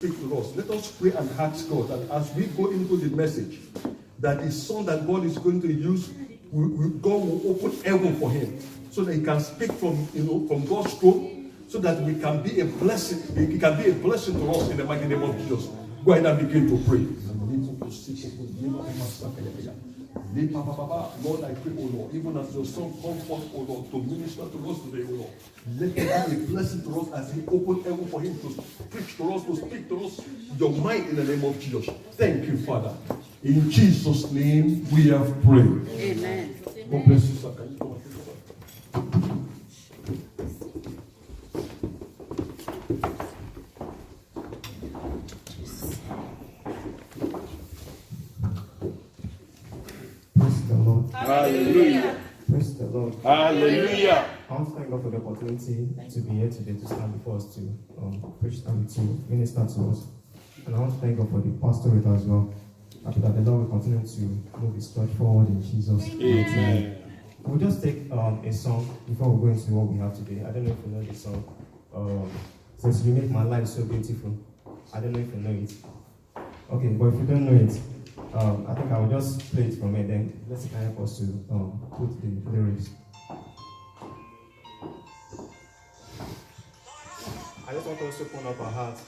speak to us. Let us pray and ask God that as we go into the message, that the song that God is going to use, God will open heaven for him, so that he can speak from God's throne, so that we can be a blessing. It can be a blessing to us in the mighty name of Jesus. Go ahead and begin to pray. Lord, I pray, oh Lord, even as your son comes forth, oh Lord, to minister to us today, oh Lord, let it be a blessing to us as he opened heaven for him to preach to us, to speak to us your mind in the name of Jesus. Thank you, Father. In Jesus' name we have prayed. Amen. God bless you, sir. Can you come and take over? Praise the Lord. Hallelujah. Praise the Lord. Hallelujah. I want to thank God for the opportunity to be here today to stand before us to preach and to minister to us. And I want to thank God for the pastorate as well. I pray that the Lord will continue to move his church forward in Jesus' name. We'll just take a song before we go into what we have today. I don't know if you know this song. Since you make my life so beautiful. I don't know if you know it. Okay, but if you don't know it, I think I will just play it from it, then let's help us to put the lyrics. I just want us to open up our hearts.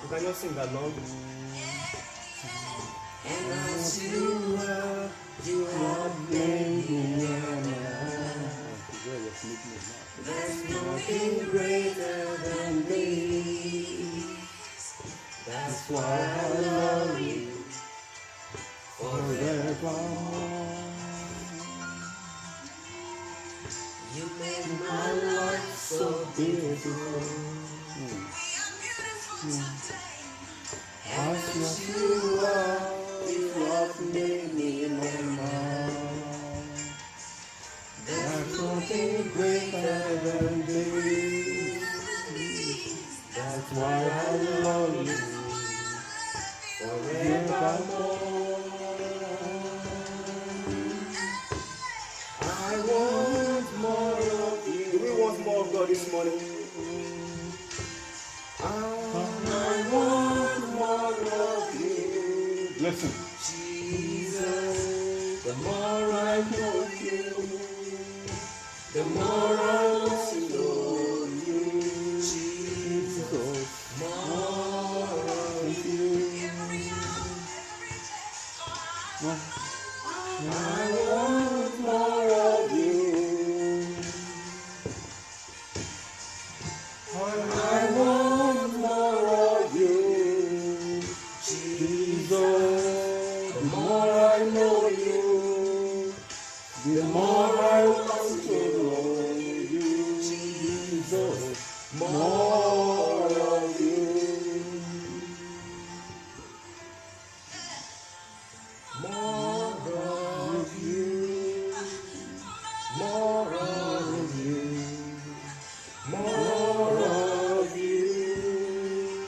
You can just sing that long. And as you are, you have made me there's nothing greater than me. That's why I love you forevermore. You made my life so beautiful. As you are, you have made me more. There's nothing greater than this. That's why I love you forevermore. I want more of you. Do we want more of God this morning? I want more of you. Listen. Jesus, the more I know you, the more I want to know you. Jesus, more of you. I want more of you. I want more of you. Jesus, the more I know you, the more I want to know you. Jesus, More of you. More of you. More of you. More of you.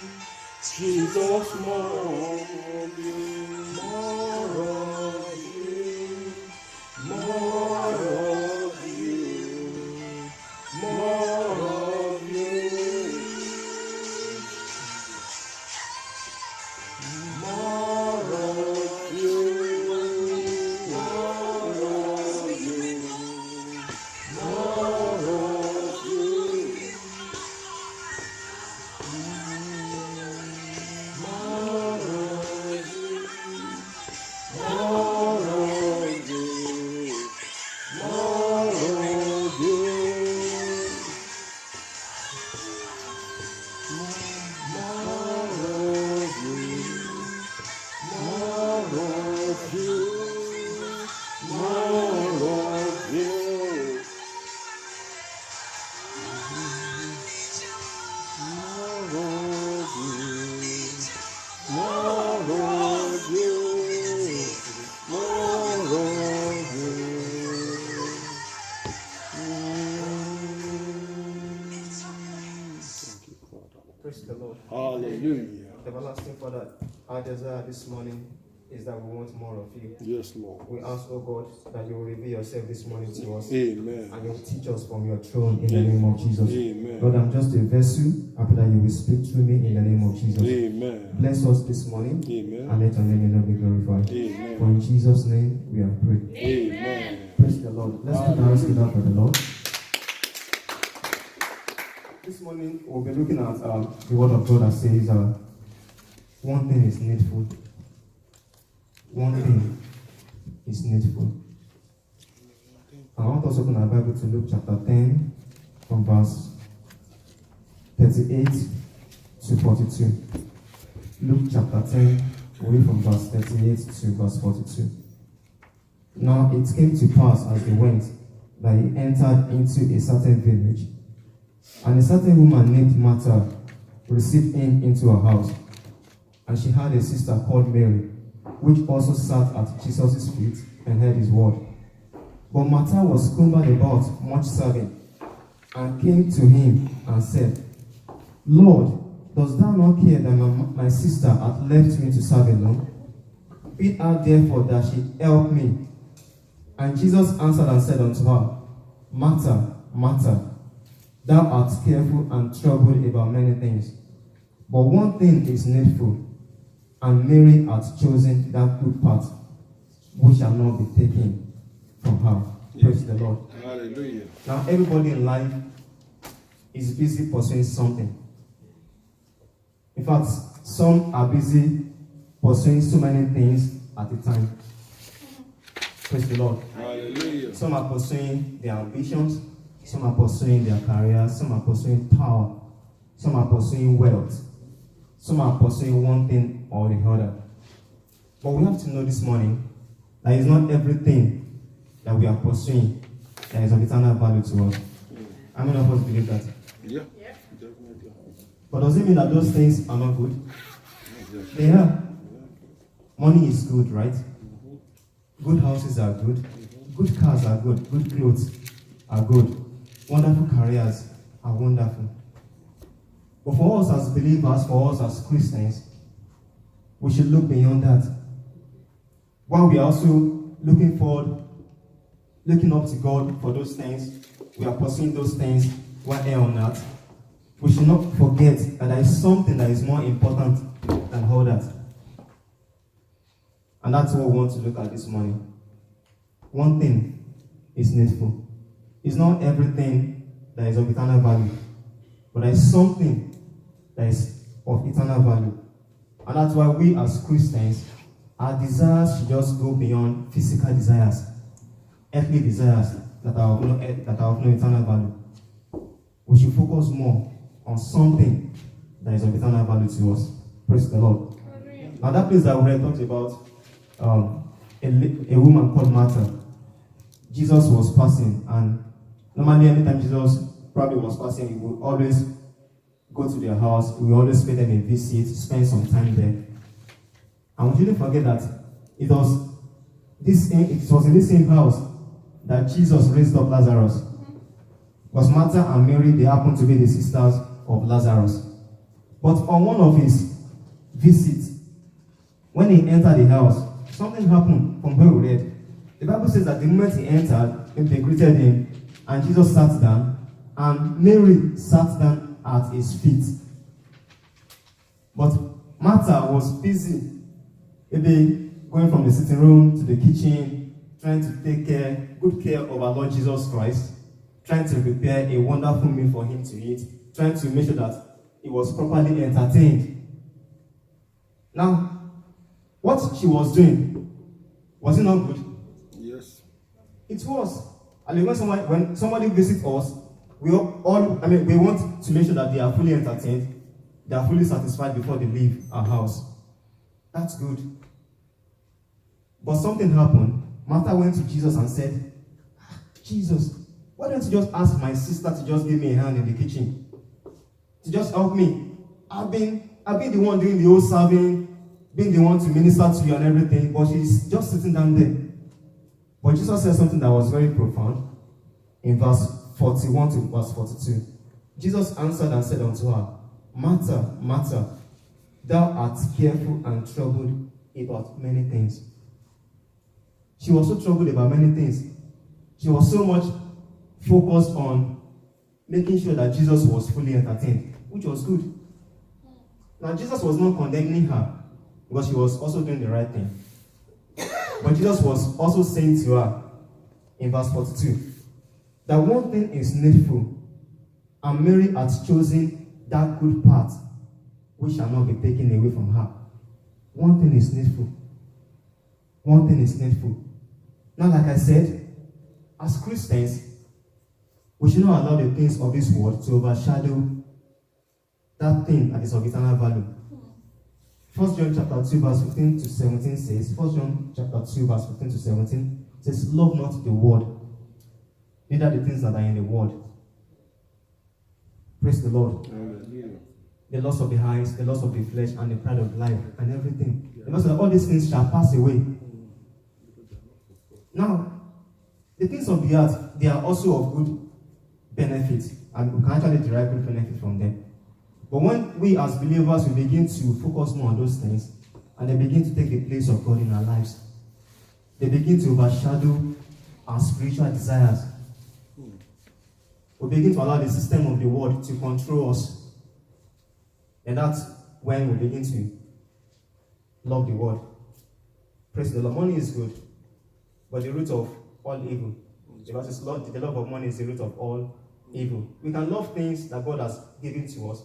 Jesus, more of you. More of you. More of you. More of you. More of you. More of you. More of you. Praise the Lord. Hallelujah. Everlasting Father, our desire this morning is that we want more of you. Yes, Lord. We ask, oh God, that you will reveal yourself this morning to us. Amen. And you will teach us from your throne in the name of Jesus. Amen. Lord, I'm just a vessel. I pray that you will speak through me in the name of Jesus. Amen. Bless us this morning. Amen. And let your name be glorified. Amen. For in Jesus' name we have prayed. Amen. Praise the Lord. Let's put our hands together for the Lord. This morning we'll be looking at the word of God that says one thing is needful. One thing is needful. I want us to open our Bible to Luke chapter 10 from verse 38 to 42. Luke chapter 10, away from verse 38 to verse 42. Now it came to pass as they went that he entered into a certain village, and a certain woman named Martha received him into her house. And she had a sister called Mary, which also sat at Jesus' feet and heard his word. But Martha was cumbered about much serving, and came to him and said, Lord, dost thou not care that my sister hath left me to serve alone? Bid her therefore that she help me. And Jesus answered and said unto her, Martha, Martha, thou art careful and troubled about many things, but one thing is needful, and Mary hath chosen that good part, which shall not be taken from her. Yes. Praise the Lord. Hallelujah. Now, everybody in life is busy pursuing something. In fact, some are busy pursuing so many things at a time. Praise the Lord. Hallelujah. Some are pursuing their ambitions, some are pursuing their careers, some are pursuing power, some are pursuing wealth, some are pursuing one thing or the other. But we have to know this morning that it's not everything that we are pursuing that is of eternal value to us. How many of us believe that? Yeah. Definitely. But does it mean that those things are not good? Yes. They are. Money is good, right? Good houses are good. Good cars are good. Good clothes are good. Wonderful careers are wonderful. But for us as believers, for us as Christians, we should look beyond that. While we are also looking forward, looking up to God for those things, we are pursuing those things while here on earth, we should not forget that there is something that is more important than all that. And that's what we want to look at this morning. One thing is needful. It's not everything that is of eternal value, but there is something that is of eternal value. And that's why we as Christians, our desires should just go beyond physical desires, earthly desires that are of no eternal value. We should focus more on something that is of eternal value to us. Praise the Lord. Amen. Now that place that we read talks about a woman called Martha. Jesus was passing, and normally anytime Jesus probably was passing, he would always go to their house. We always pay them a visit, spend some time there. And we shouldn't forget that it was in this same house that Jesus raised up Lazarus. Because Martha and Mary, they happened to be the sisters of Lazarus. But on one of his visits, when he entered the house, something happened from where we read. The Bible says that the moment he entered, they greeted him, and Jesus sat down, and Mary sat down at his feet. But Martha was busy, maybe going from the sitting room to the kitchen, trying to take good care of our Lord Jesus Christ, trying to prepare a wonderful meal for him to eat, trying to make sure that he was properly entertained. Now, what she was doing, was it not good? Yes. It was. I mean, when somebody visits us, we want to make sure that they are fully entertained, they are fully satisfied before they leave our house. That's good. But something happened. Martha went to Jesus and said, Jesus, why don't you just ask my sister to just give me a hand in the kitchen? To just help me. I've been the one doing the whole serving, being the one to minister to you and everything, but she's just sitting down there. But Jesus said something that was very profound in verse 41 to verse 42. Jesus answered and said unto her, Martha, Martha, thou art careful and troubled about many things. She was so troubled about many things. She was so much focused on making sure that Jesus was fully entertained, which was good. Now, Jesus was not condemning her because she was also doing the right thing. But Jesus was also saying to her in verse 42 that one thing is needful, and Mary has chosen that good part which shall not be taken away from her. One thing is needful. One thing is needful. Now, like I said, as Christians, we should not allow the things of this world to overshadow that thing that is of eternal value. 1 John chapter 2 verse 15 to 17 says, 1 John chapter 2 verse 15 to 17 says, love not the world, neither the things that are in the world. Praise the Lord. Hallelujah. The loss of the eyes, the loss of the flesh, and the pride of life, and everything. The Bible says that all these things shall pass away. Now, the things of the earth, they are also of good benefit, and we can actually derive good benefit from them. But when we as believers, we begin to focus more on those things, and they begin to take the place of God in our lives, they begin to overshadow our spiritual desires. We begin to allow the system of the world to control us. And that's when we begin to love the world. Praise the Lord. Money is good, but the root of all evil. The Bible says, Lord, the love of money is the root of all evil. We can love things that God has given to us,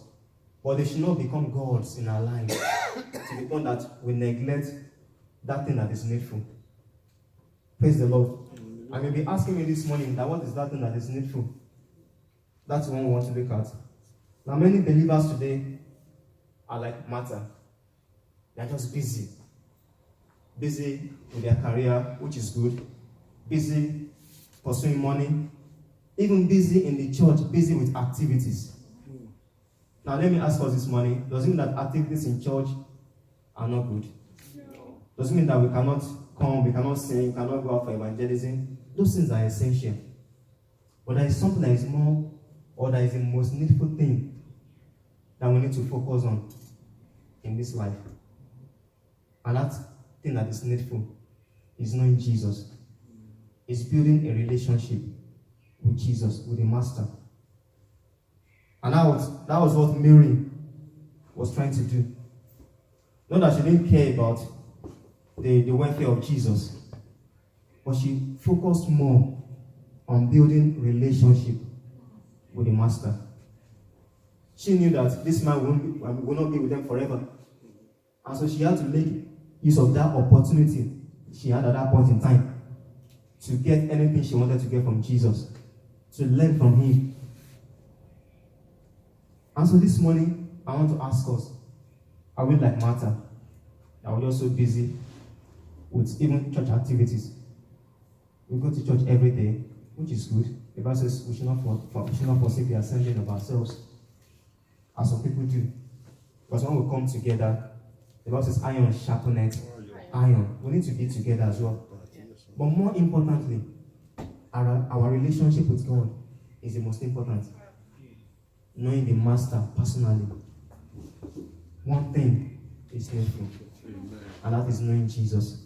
but they should not become gods in our lives to the point that we neglect that thing that is needful. Praise the Lord. I may be asking me this morning that what is that thing that is needful? That's what we want to look at. Now, many believers today are like Martha. They are just busy. Busy with their career, which is good. Busy pursuing money. Even busy in the church, busy with activities. Now, let me ask us this morning, does it mean that activities in church are not good? No. Does it mean that we cannot come, we cannot sing, we cannot go out for evangelism? Those things are essential. But there is something that is more, or that is the most needful thing that we need to focus on in this life. And that thing that is needful is knowing Jesus. It's building a relationship with Jesus, with the Master. And that was what Mary was trying to do. Not that she didn't care about the welfare of Jesus, but she focused more on building relationship with the Master. She knew that this man will not be with them forever. And so she had to make use of that opportunity she had at that point in time to get anything she wanted to get from Jesus, to learn from him. And so this morning, I want to ask us, are we like Martha? Are we also busy with even church activities? We go to church every day, which is good. The Bible says we should not forsake the assembling of ourselves. as some people do. Because when we come together, the Bible says iron sharpeneth iron. We need to be together as well. But more importantly, our relationship with God is the most important. Knowing the Master personally. One thing is needful, and that is knowing Jesus.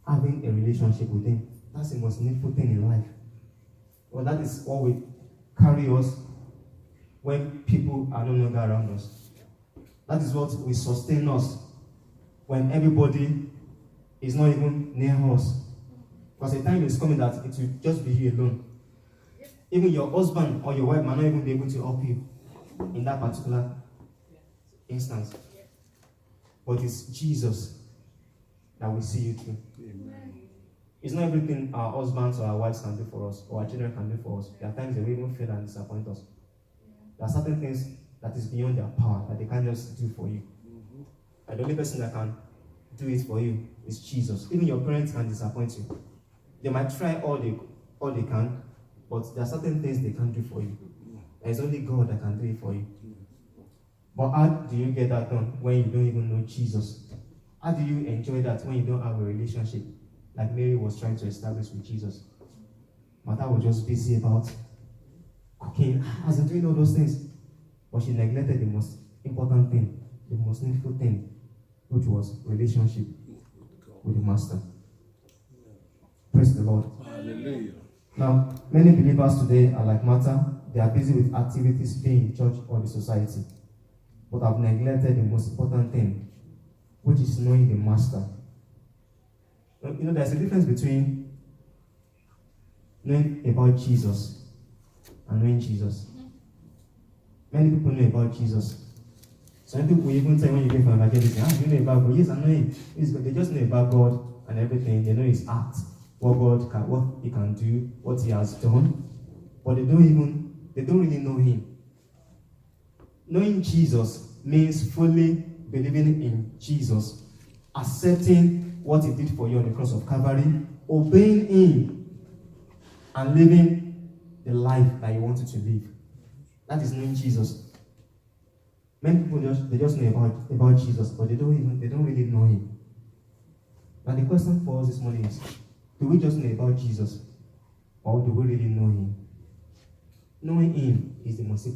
Having a relationship with Him. That's the most needful thing in life. Well, that is what will carry us when people are no longer around us. That is what will sustain us when everybody is not even near us. Because the time is coming that it will just be you alone. Even your husband or your wife might not even be able to help you in that particular instance. But it's Jesus that will see you through. It's not everything our husbands or our wives can do for us, or our children can do for us. There are times they will even fail and disappoint us. There are certain things that is beyond their power that they can't just do for you. And the only person that can do it for you is Jesus. Even your parents can disappoint you. They might try all they can, but there are certain things they can't do for you. There's only God that can do it for you. But how do you get that done when you don't even know Jesus? How do you enjoy that when you don't have a relationship like Mary was trying to establish with Jesus? Martha was just busy about cooking, as in doing all those things. But she neglected the most important thing, the most needful thing, which was relationship with the Master. Praise the Lord. Hallelujah. Now, many believers today are like Martha. They are busy with activities being in church or the society, but have neglected the most important thing, which is knowing the Master. You know, there's a difference between knowing about Jesus and knowing Jesus. Many people know about Jesus. Some people even say when you get from evangelism, you know about God. Yes, I know Him. They just know about God and everything. They know His act, what He can do, what He has done, but they don't really know Him. Knowing Jesus means fully believing in Jesus, accepting what He did for you on the cross of Calvary, obeying Him, and living the life that you wanted to live. That is knowing Jesus. Many people just know about Jesus, but they don't really know Him. Now the question for us this morning is, do we just know about Jesus, or do we really know Him? Knowing Him is the most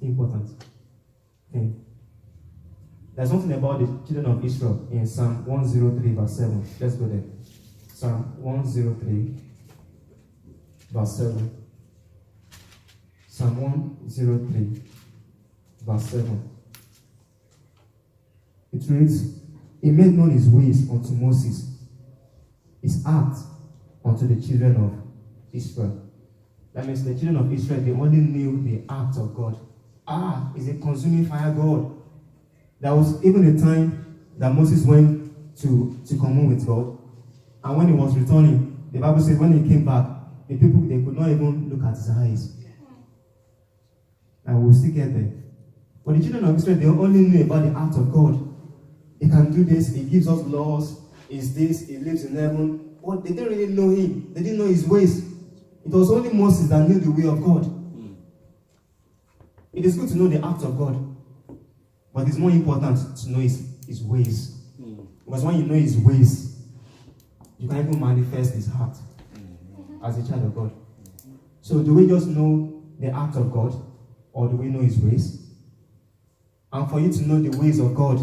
important thing. There's something about the children of Israel in Psalm 103 verse 7. Let's go there. Psalm 103 verse 7. Psalm 103 verse 7. It reads, He made known His ways unto Moses, His acts unto the children of Israel. That means the children of Israel, they only knew the acts of God. Is a consuming fire God. There was even a time that Moses went to commune with God, and when he was returning, the Bible says when he came back, the people, they could not even look at his eyes. And we'll still get there. But the children of Israel, they only knew about the act of God. He can do this, He gives us laws, is this, He lives in heaven. But they didn't really know Him. They didn't know His ways. It was only Moses that knew the way of God. It is good to know the act of God, but it's more important to know His ways. Because when you know His ways, you can even manifest His heart as a child of God. So do we just know the act of God, or do we know His ways? And for you to know the ways of God,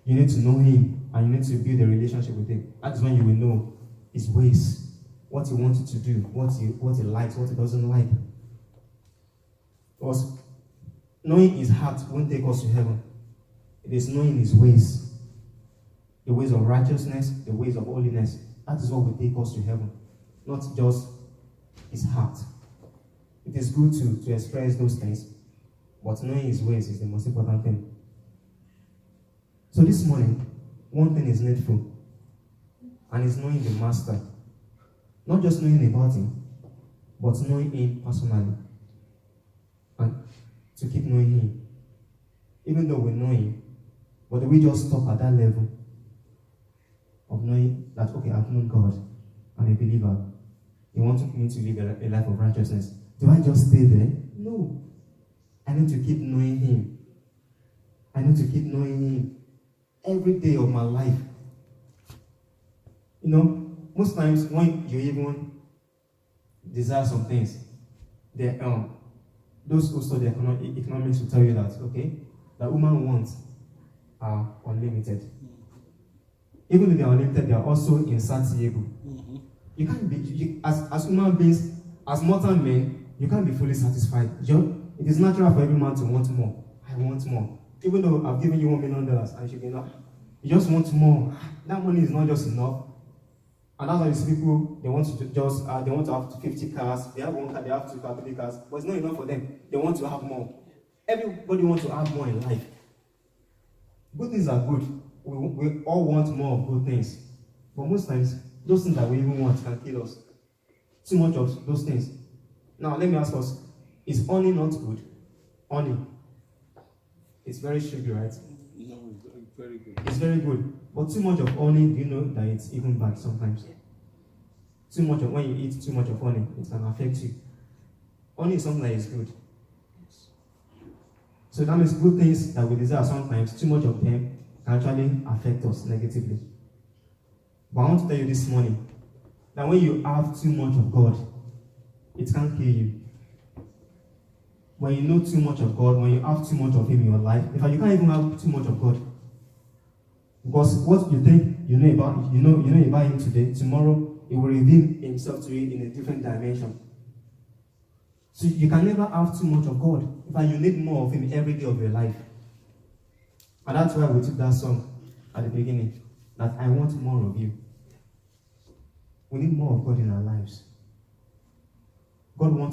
you need to know Him, and you need to build a relationship with Him. That is when you will know His ways, what He wants you to do, what He likes, what He doesn't like. Because knowing His heart won't take us to heaven. It is knowing His ways, the ways of righteousness, the ways of holiness. That is what will take us to heaven, not just His heart. It is good to express those things, but knowing His ways is the most important thing. So this morning, one thing is needful, and it's knowing the Master. Not just knowing about Him, but knowing Him personally. And to keep knowing Him. Even though we know Him, but do we just stop at that level of knowing that, okay, I've known God, I'm a believer, He wants me to live a life of righteousness. Do I just stay there? No. I need to keep knowing him. I need to keep knowing him every day of my life. You know, most times when you even desire some things, those who study economics will tell you that, okay, the human wants are unlimited. Even if they are unlimited, they are also insatiable. You can't be, as human beings, as mortal men, you can't be fully satisfied. It is natural for every man to want more. I want more. Even though I've given you $1 million and it should be enough, you just want more. That money is not just enough. And that's why you see people, they want to have 50 cars, they have 1 car, they have 2 cars, 3 cars, but it's not enough for them. They want to have more. Everybody wants to have more in life. Good things are good. We all want more of good things. But most times, those things that we even want can kill us. Too much of those things. Now, let me ask us, is honey not good? Honey. It's very sugary, right? No, it's very good. It's very good. But too much of honey, do you know that it's even bad sometimes? When you eat too much of honey, it can affect you. Honey is something that is good. So that means good things that we desire sometimes, too much of them can actually affect us negatively. But I want to tell you this morning that when you have too much of God, it can kill you. When you know too much of God, when you have too much of Him in your life, in fact, you can't even have too much of God. Because what you think you know about Him today, tomorrow He will reveal Himself to you in a different dimension. So you can never have too much of God. In fact, you need more of Him every day of your life. And that's why we took that song at the beginning, that I want more of you. We need more of God in our lives. God wants